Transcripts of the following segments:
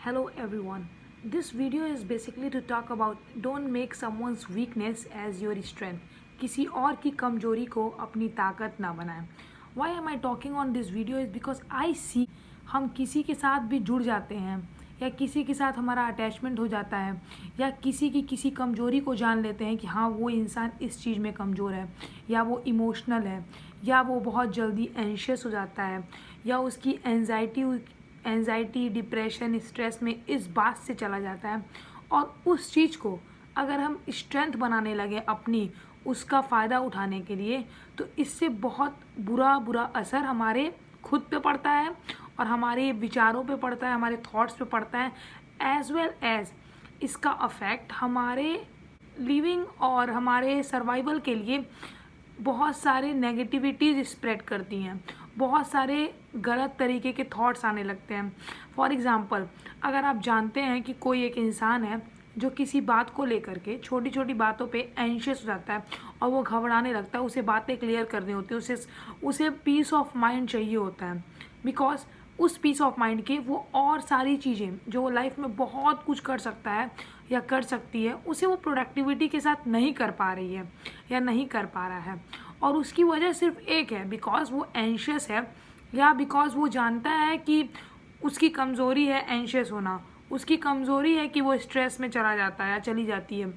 Hello everyone. This video is basically to talk about don't make someone's weakness as your strength. किसी और की कमजोरी को अपनी ताकत ना बनाएं. Why am I talking on this video is because I see हम किसी के साथ भी जुड़ जाते हैं या किसी के साथ हमारा अटैचमेंट हो जाता है या किसी की किसी कमजोरी को जान लेते हैं कि हाँ वो इंसान इस चीज़ में कमज़ोर है या वो इमोशनल है या वो बहुत जल्दी एंशियस हो जाता है या उसकी एंजाइटी डिप्रेशन स्ट्रेस में इस बात से चला जाता है और उस चीज़ को अगर हम स्ट्रेंथ बनाने लगे अपनी उसका फ़ायदा उठाने के लिए तो इससे बहुत बुरा असर हमारे खुद पे पड़ता है और हमारे विचारों पे पड़ता है, हमारे थॉट्स पे पड़ता है, एज वेल एज इसका अफेक्ट हमारे लिविंग और हमारे सर्वाइवल के लिए बहुत सारे नेगेटिविटीज़ स्प्रेड करती हैं, बहुत सारे गलत तरीके के थॉट्स आने लगते हैं. फॉर एग्ज़ाम्पल, अगर आप जानते हैं कि कोई एक इंसान है जो किसी बात को लेकर के छोटी छोटी बातों पे एंशियस हो जाता है और वो घबराने लगता है, उसे बातें क्लियर करनी होती है, उसे पीस ऑफ माइंड चाहिए होता है. बिकॉज उस पीस ऑफ माइंड के वो और सारी चीज़ें जो वो लाइफ में बहुत कुछ कर सकता है या कर सकती है उसे वो प्रोडक्टिविटी के साथ नहीं कर पा रही है या नहीं कर पा रहा है. और उसकी वजह सिर्फ एक है, बिकॉज वो एंशियस है या बिकॉज वो जानता है कि उसकी कमज़ोरी है एंशियस होना, उसकी कमज़ोरी है कि वो स्ट्रेस में चला जाता है या चली जाती है.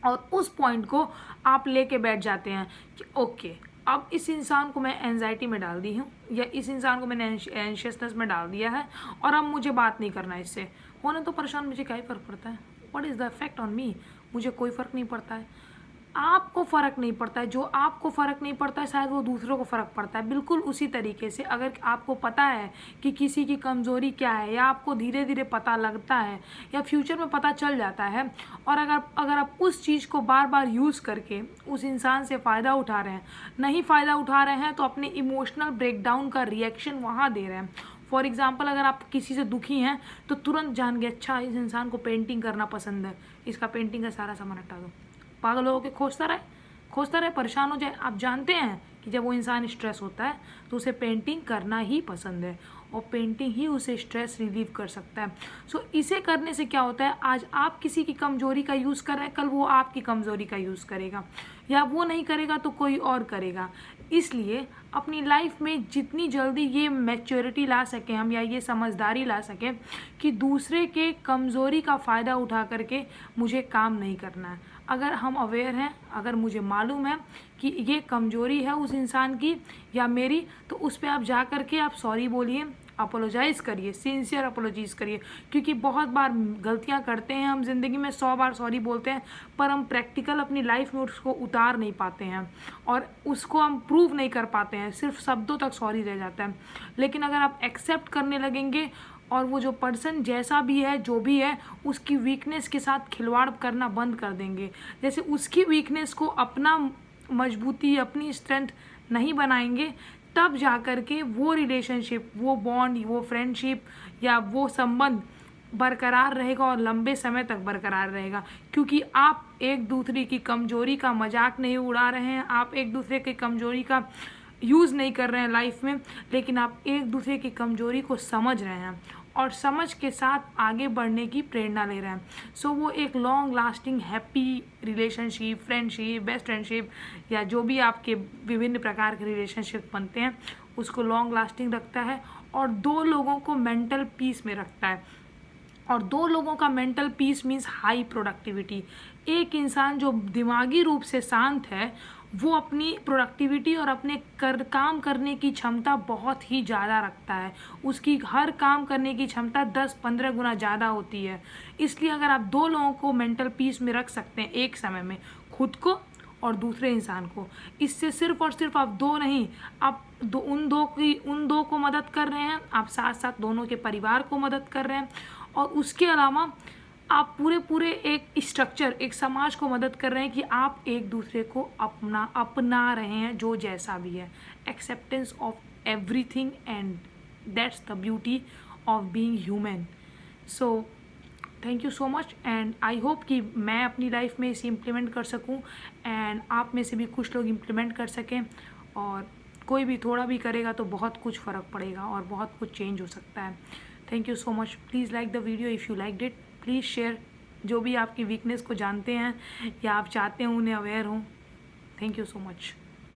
और उस पॉइंट को आप लेके बैठ जाते हैं कि ओके अब इस इंसान को मैं एंजाइटी में डाल दी हूँ या इस इंसान को मैंने एंशियसनेस में डाल दिया है और अब मुझे बात नहीं करना, इससे होने तो परेशान, मुझे क्या ही फ़र्क पड़ता है, what is the effect on me, मुझे कोई फ़र्क नहीं पड़ता है. आपको फ़र्क नहीं पड़ता है, जो आपको फ़र्क नहीं पड़ता है शायद वो दूसरों को फ़र्क पड़ता है. बिल्कुल उसी तरीके से अगर आपको पता है कि किसी की कमज़ोरी क्या है या आपको धीरे धीरे पता लगता है या फ्यूचर में पता चल जाता है और अगर आप उस चीज़ को बार बार यूज़ करके उस इंसान से फ़ायदा उठा रहे हैं, नहीं फ़ायदा उठा रहे हैं तो अपने इमोशनल ब्रेकडाउन का रिएक्शन वहाँ दे रहे हैं. फॉर एग्ज़ाम्पल, अगर आप किसी से दुखी हैं तो तुरंत जान गए अच्छा इस इंसान को पेंटिंग करना पसंद है, इसका पेंटिंग का सारा सामान हटा दो. पागल हो के खोजता रहे, परेशान हो जाए. आप जानते हैं कि जब वो इंसान स्ट्रेस होता है तो उसे पेंटिंग करना ही पसंद है और पेंटिंग ही उसे स्ट्रेस रिलीव कर सकता है. सो इसे करने से क्या होता है, आज आप किसी की कमज़ोरी का यूज़ कर रहे हैं, कल वो आपकी कमज़ोरी का यूज़ करेगा या वो नहीं करेगा तो कोई और करेगा. इसलिए अपनी लाइफ में जितनी जल्दी ये मैच्योरिटी ला सकें हम या ये समझदारी ला सकें कि दूसरे के कमज़ोरी का फ़ायदा उठा करके मुझे काम नहीं करना है. अगर हम अवेयर हैं, अगर मुझे मालूम है कि ये कमज़ोरी है उस इंसान की या मेरी, तो उस पर आप जा कर के आप सॉरी बोलिए, अपोलोजाइज़ करिए, सिंसियर अपोलोजीज़ करिए. क्योंकि बहुत बार गलतियां करते हैं हम ज़िंदगी में, 100 बार सॉरी बोलते हैं पर हम प्रैक्टिकल अपनी लाइफ में उसको उतार नहीं पाते हैं और उसको हम प्रूव नहीं कर पाते हैं, सिर्फ शब्दों तक सॉरी रह जाता है. लेकिन अगर आप एक्सेप्ट करने लगेंगे और वो जो पर्सन जैसा भी है जो भी है उसकी वीकनेस के साथ खिलवाड़ करना बंद कर देंगे, जैसे उसकी वीकनेस को अपना मजबूती अपनी स्ट्रेंथ नहीं बनाएंगे, तब जा कर के वो रिलेशनशिप, वो बॉन्ड, वो फ्रेंडशिप या वो संबंध बरकरार रहेगा और लंबे समय तक बरकरार रहेगा. क्योंकि आप एक दूसरे की कमज़ोरी का मजाक नहीं उड़ा रहे हैं, आप एक दूसरे की कमज़ोरी का यूज़ नहीं कर रहे हैं लाइफ में, लेकिन आप एक दूसरे की कमज़ोरी को समझ रहे हैं और समझ के साथ आगे बढ़ने की प्रेरणा ले रहे हैं. सो वो एक long lasting happy relationship, friendship, best friendship या जो भी आपके विभिन्न प्रकार के रिलेशनशिप बनते हैं उसको लॉन्ग लास्टिंग रखता है और दो लोगों को मेंटल पीस में रखता है. और दो लोगों का mental peace means high productivity. एक इंसान जो दिमागी रूप से शांत है वो अपनी प्रोडक्टिविटी और अपने काम करने की क्षमता बहुत ही ज़्यादा रखता है, उसकी हर काम करने की क्षमता 10-15 गुना ज़्यादा होती है. इसलिए अगर आप दो लोगों को मेंटल पीस में रख सकते हैं एक समय में, खुद को और दूसरे इंसान को, इससे सिर्फ और सिर्फ आप दो नहीं, आप उन दो को मदद कर रहे हैं, आप साथ साथ दोनों के परिवार को मदद कर रहे हैं और उसके अलावा आप पूरे एक स्ट्रक्चर, एक समाज को मदद कर रहे हैं कि आप एक दूसरे को अपना रहे हैं जो जैसा भी है. Acceptance of everything and that's the beauty of being human. So thank you so much and I hope कि मैं अपनी लाइफ में इसे इम्प्लीमेंट कर सकूं एंड आप में से भी कुछ लोग इम्प्लीमेंट कर सकें. और कोई भी थोड़ा भी करेगा तो बहुत कुछ फ़र्क पड़ेगा और बहुत कुछ चेंज हो सकता है. Thank you so much. Please like the video if you liked it. Please share जो भी आपकी वीकनेस को जानते हैं या आप चाहते हैं उन्हें अवेयर हों। Thank you so much.